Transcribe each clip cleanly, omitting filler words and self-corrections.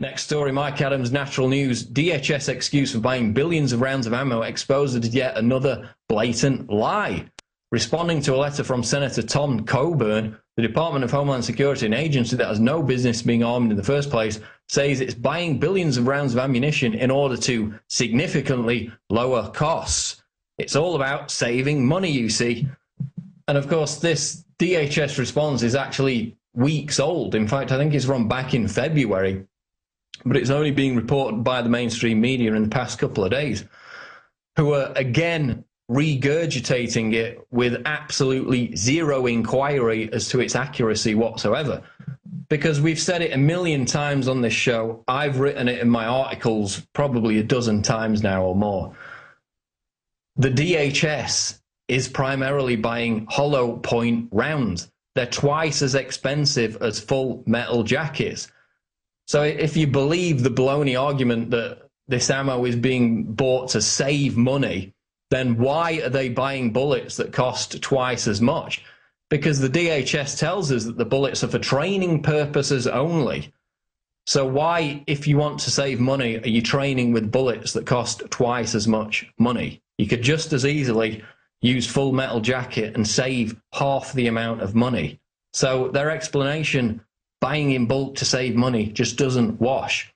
Next story, Mike Adams, Natural News. DHS excuse for buying billions of rounds of ammo exposed as yet another blatant lie. Responding to a letter from Senator Tom Coburn, the Department of Homeland Security, an agency that has no business being armed in the first place, says it's buying billions of rounds of ammunition in order to significantly lower costs. It's all about saving money, you see. And of course, this DHS response is actually weeks old. In fact, I think it's from back in February. But it's only being reported by the mainstream media in the past couple of days, who are again regurgitating it with absolutely zero inquiry as to its accuracy whatsoever. Because we've said it a million times on this show. I've written it in my articles probably a dozen times now or more. The DHS is primarily buying hollow point rounds. They're twice as expensive as full metal jackets. So if you believe the baloney argument that this ammo is being bought to save money, then why are they buying bullets that cost twice as much? Because the DHS tells us that the bullets are for training purposes only. So why, if you want to save money, are you training with bullets that cost twice as much money? You could just as easily use full metal jacket and save half the amount of money. So their explanation, buying in bulk to save money, just doesn't wash.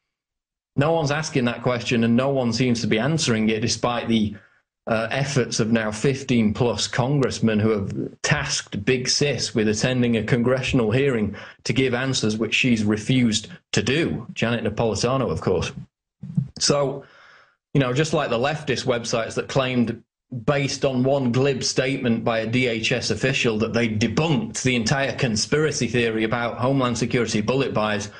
No one's asking that question, and no one seems to be answering it, despite the efforts of now 15-plus congressmen who have tasked Big Sis with attending a congressional hearing to give answers which she's refused to do. Janet Napolitano, of course. So, you know, just like the leftist websites that claimed, based on one glib statement by a DHS official, that they debunked the entire conspiracy theory about Homeland Security bullet buys,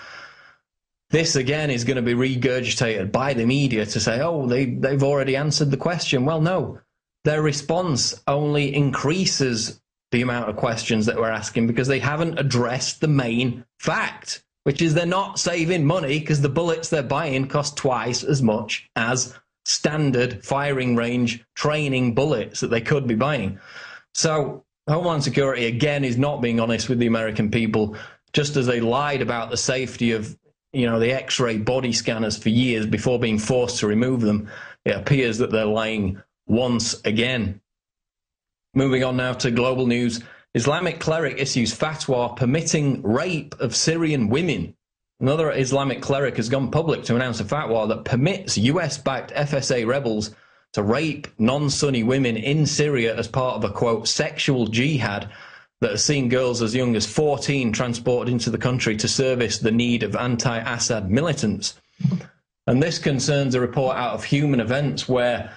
this again is going to be regurgitated by the media to say, oh, they've already answered the question. Well, no, their response only increases the amount of questions that we're asking, because they haven't addressed the main fact, which is they're not saving money because the bullets they're buying cost twice as much as standard firing range training bullets that they could be buying. So Homeland Security, again, is not being honest with the American people, just as they lied about the safety of, you know, the X-ray body scanners for years before being forced to remove them. It appears that they're lying once again. Moving on now to global news. Islamic cleric issues fatwa permitting rape of Syrian women. Another Islamic cleric has gone public to announce a fatwa that permits US-backed FSA rebels to rape non-Sunni women in Syria as part of a, quote, sexual jihad that has seen girls as young as 14 transported into the country to service the need of anti-Assad militants. And this concerns a report out of Human Events where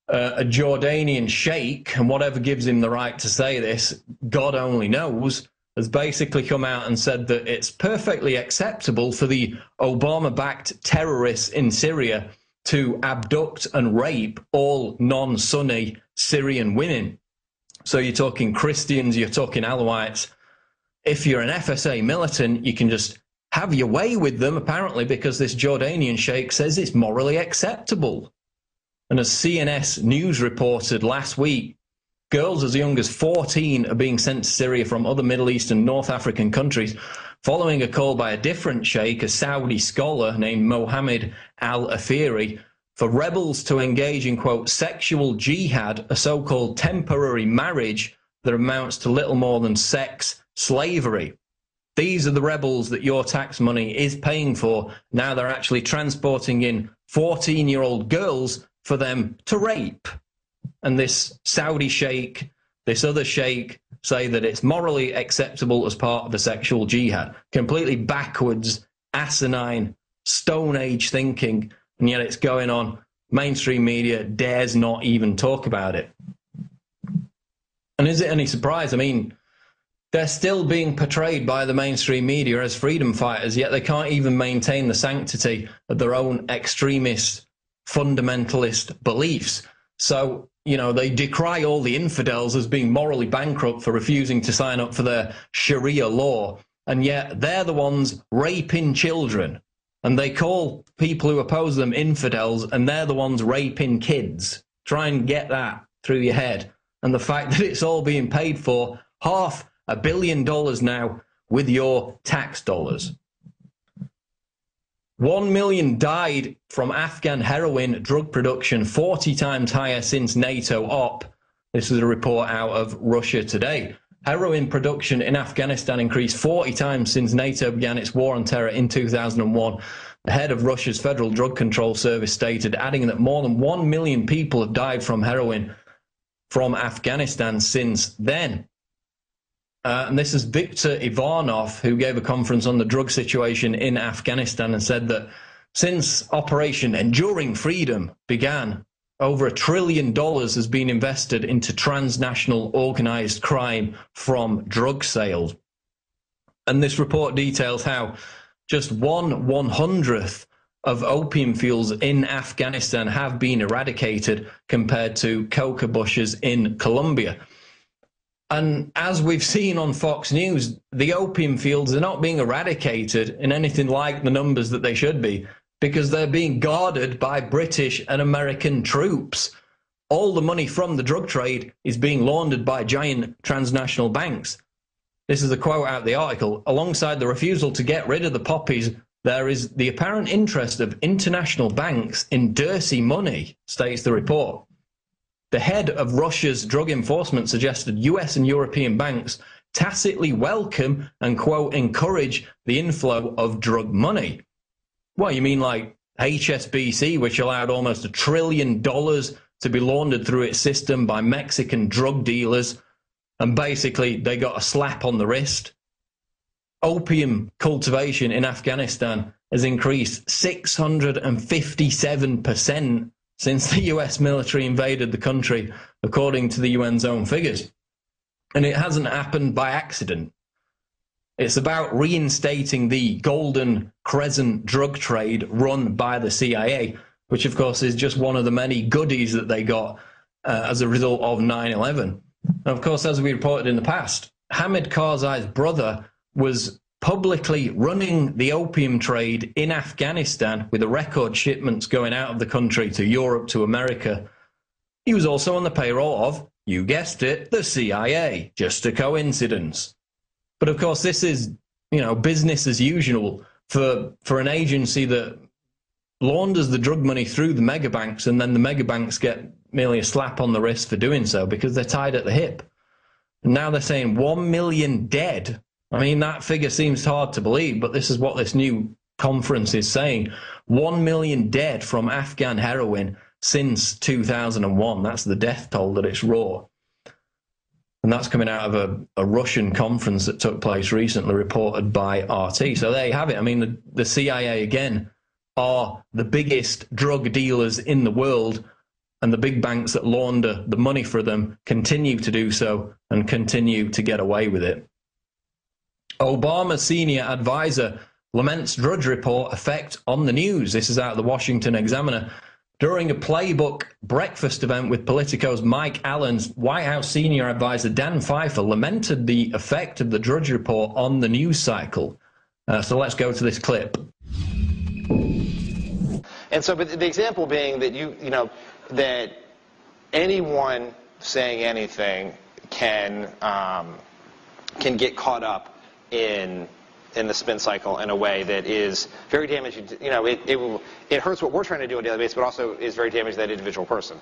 a Jordanian sheikh, and whatever gives him the right to say this, God only knows, has basically come out and said that it's perfectly acceptable for the Obama-backed terrorists in Syria to abduct and rape all non-Sunni Syrian women. So you're talking Christians, you're talking Alawites. If you're an FSA militant, you can just have your way with them, apparently, because this Jordanian sheikh says it's morally acceptable. And as CNS News reported last week, girls as young as 14 are being sent to Syria from other Middle East and North African countries, following a call by a different sheikh, a Saudi scholar named Mohammed al-Afiri, for rebels to engage in, quote, sexual jihad, a so-called temporary marriage that amounts to little more than sex slavery. These are the rebels that your tax money is paying for. Now they're actually transporting in 14-year-old girls for them to rape. And this Saudi sheikh, this other sheikh, say that it's morally acceptable as part of the sexual jihad. Completely backwards, asinine, Stone Age thinking, and yet it's going on. Mainstream media dares not even talk about it. And is it any surprise? I mean, they're still being portrayed by the mainstream media as freedom fighters, yet they can't even maintain the sanctity of their own extremist, fundamentalist beliefs. So, you know, they decry all the infidels as being morally bankrupt for refusing to sign up for their Sharia law, and yet they're the ones raping children. And they call people who oppose them infidels, and they're the ones raping kids. Try and get that through your head. And the fact that it's all being paid for, $500 million now, with your tax dollars. 1 million died from Afghan heroin drug production, 40 times higher since NATO op. This is a report out of Russia Today. Heroin production in Afghanistan increased 40 times since NATO began its war on terror in 2001. The head of Russia's Federal Drug Control Service stated, adding that more than 1 million people have died from heroin from Afghanistan since then. And this is Viktor Ivanov, who gave a conference on the drug situation in Afghanistan and said that since Operation Enduring Freedom began, over $1 trillion has been invested into transnational organized crime from drug sales. And this report details how just 1/100th of opium fields in Afghanistan have been eradicated compared to coca bushes in Colombia. And as we've seen on Fox News, the opium fields are not being eradicated in anything like the numbers that they should be, because they're being guarded by British and American troops. All the money from the drug trade is being laundered by giant transnational banks. This is a quote out of the article. Alongside the refusal to get rid of the poppies, there is the apparent interest of international banks in dirty money, states the report. The head of Russia's drug enforcement suggested US and European banks tacitly welcome and, quote, encourage the inflow of drug money. Well, you mean like HSBC, which allowed almost $1 trillion to be laundered through its system by Mexican drug dealers, and basically they got a slap on the wrist. Opium cultivation in Afghanistan has increased 657% since the US military invaded the country, according to the UN's own figures. And it hasn't happened by accident. It's about reinstating the Golden Crescent drug trade run by the CIA, which of course is just one of the many goodies that they got as a result of 9/11. And of course, as we reported in the past, Hamid Karzai's brother was publicly running the opium trade in Afghanistan with the record shipments going out of the country to Europe, to America. He was also on the payroll of, you guessed it, the CIA. Just a coincidence. But of course, this is, business as usual for an agency that launders the drug money through the mega banks, and then the mega banks get merely a slap on the wrist for doing so because they're tied at the hip. And now they're saying 1 million dead. I mean, that figure seems hard to believe, but this is what this new conference is saying. 1 million dead from Afghan heroin since 2001. That's the death toll at its raw. And that's coming out of a Russian conference that took place recently, reported by RT. So there you have it. I mean, the CIA, again, are the biggest drug dealers in the world, and the big banks that launder the money for them continue to do so and continue to get away with it. Obama senior advisor laments Drudge Report effect on the news. This is out of the Washington Examiner. During a Playbook breakfast event with Politico's Mike Allen, White House senior advisor Dan Pfeiffer lamented the effect of the Drudge Report on the news cycle. So let's go to this clip. And so, but the example being that that anyone saying anything can get caught up in the spin cycle in a way that is very damaging. It hurts what we're trying to do on a daily basis, but also is very damaging to that individual person.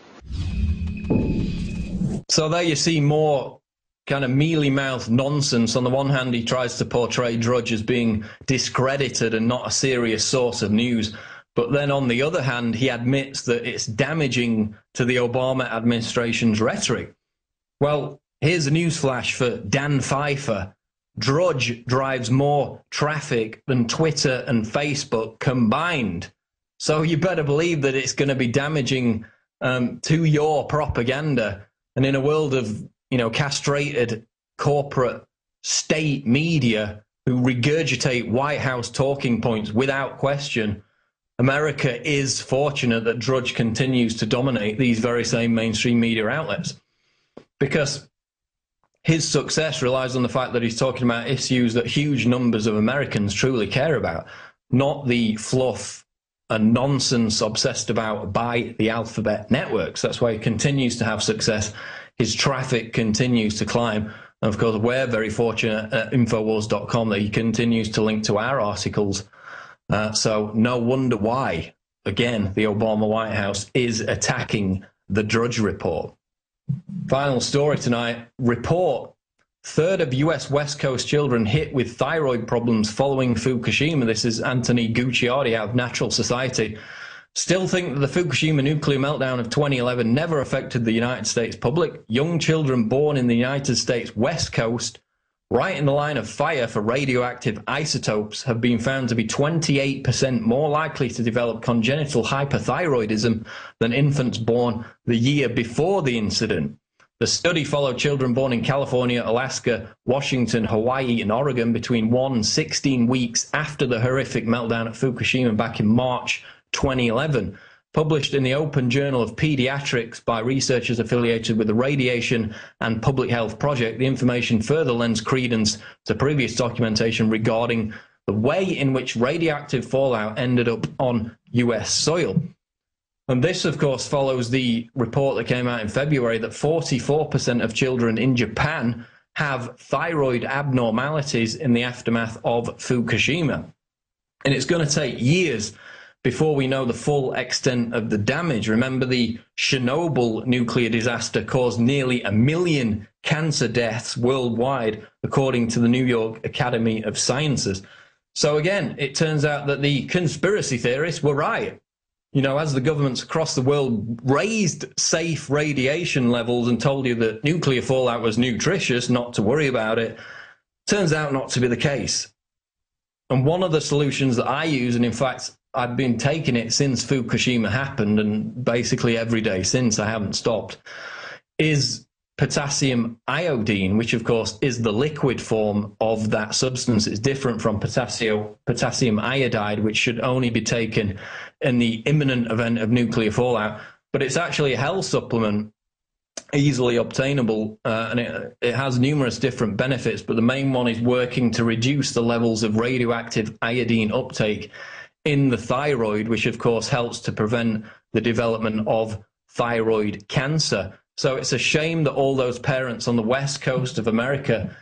So there you see more kind of mealy-mouthed nonsense. On the one hand, he tries to portray Drudge as being discredited and not a serious source of news. But then on the other hand, he admits that it's damaging to the Obama administration's rhetoric. Well, here's a newsflash for Dan Pfeiffer. Drudge drives more traffic than Twitter and Facebook combined. So you better believe that it's going to be damaging to your propaganda. And in a world of, castrated corporate state media who regurgitate White House talking points without question, America is fortunate that Drudge continues to dominate these very same mainstream media outlets, because his success relies on the fact that he's talking about issues that huge numbers of Americans truly care about, not the fluff and nonsense obsessed about by the alphabet networks. That's why he continues to have success. His traffic continues to climb. And of course, we're very fortunate at Infowars.com that he continues to link to our articles So no wonder why, again, the Obama White House is attacking the Drudge Report. Final story tonight. Report: third of U.S. West Coast children hit with thyroid problems following Fukushima. This is Anthony Gucciardi out of Natural Society. Still think that the Fukushima nuclear meltdown of 2011 never affected the United States public. Young children born in the United States West Coast, right in the line of fire for radioactive isotopes, have been found to be 28% more likely to develop congenital hyperthyroidism than infants born the year before the incident. The study followed children born in California, Alaska, Washington, Hawaii, and Oregon between 1 and 16 weeks after the horrific meltdown at Fukushima back in March 2011. Published in the Open Journal of Pediatrics by researchers affiliated with the Radiation and Public Health Project, the information further lends credence to previous documentation regarding the way in which radioactive fallout ended up on US soil. And this, of course, follows the report that came out in February that 44% of children in Japan have thyroid abnormalities in the aftermath of Fukushima. And it's going to take years before we know the full extent of the damage. Remember, the Chernobyl nuclear disaster caused nearly 1 million cancer deaths worldwide, according to the New York Academy of Sciences. So again, it turns out that the conspiracy theorists were right. You know, as the governments across the world raised safe radiation levels and told you that nuclear fallout was nutritious, not to worry about it, turns out not to be the case. And one of the solutions that I use, and in fact, I've been taking it since Fukushima happened, and basically every day since, I haven't stopped, is potassium iodine, which of course is the liquid form of that substance. It's different from potassium iodide, which should only be taken in the imminent event of nuclear fallout. But it's actually a health supplement, easily obtainable, and it has numerous different benefits, but the main one is working to reduce the levels of radioactive iodine uptake in the thyroid, which of course helps to prevent the development of thyroid cancer. So it's a shame that all those parents on the west coast of America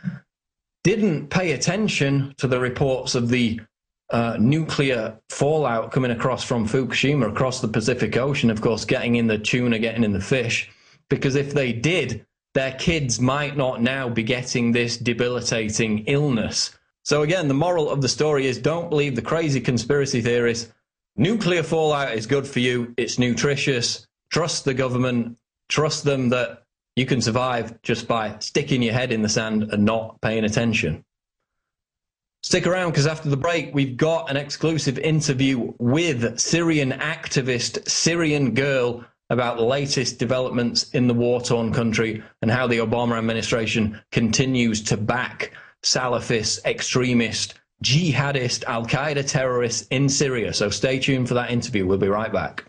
didn't pay attention to the reports of the nuclear fallout coming across from Fukushima across the Pacific Ocean, of course, getting in the tuna, getting in the fish, because if they did, their kids might not now be getting this debilitating illness. So again, the moral of the story is don't believe the crazy conspiracy theorists. Nuclear fallout is good for you. It's nutritious. Trust the government. Trust them that you can survive just by sticking your head in the sand and not paying attention. Stick around, because after the break, we've got an exclusive interview with Syrian activist Syrian Girl about the latest developments in the war-torn country and how the Obama administration continues to back Salafist, extremist, jihadist, al-Qaeda terrorists in Syria. So stay tuned for that interview. We'll be right back.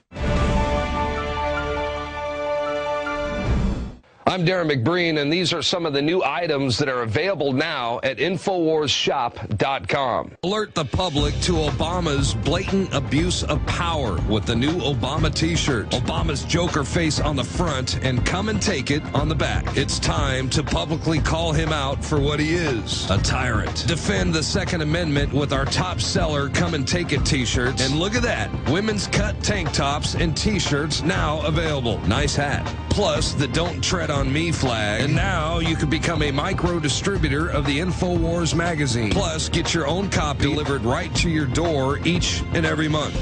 I'm Darren McBreen, and these are some of the new items that are available now at InfoWarsShop.com. Alert the public to Obama's blatant abuse of power with the new Obama t-shirt. Obama's Joker face on the front and "Come and Take It" on the back. It's time to publicly call him out for what he is, a tyrant. Defend the Second Amendment with our top seller "Come and Take It" t-shirts. And look at that, women's cut tank tops and t-shirts now available. Nice hat. Plus the "Don't Tread on Me" flag. And now you can become a micro distributor of the InfoWars magazine. Plus, get your own copy delivered right to your door each and every month.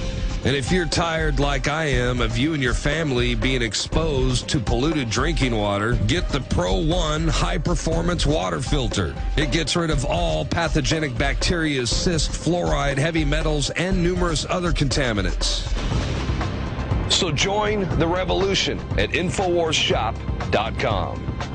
And if you're tired, like I am, of you and your family being exposed to polluted drinking water, get the Pro One high-performance water filter. It gets rid of all pathogenic bacteria, cyst, fluoride, heavy metals, and numerous other contaminants. So join the revolution at InfoWarsShop.com.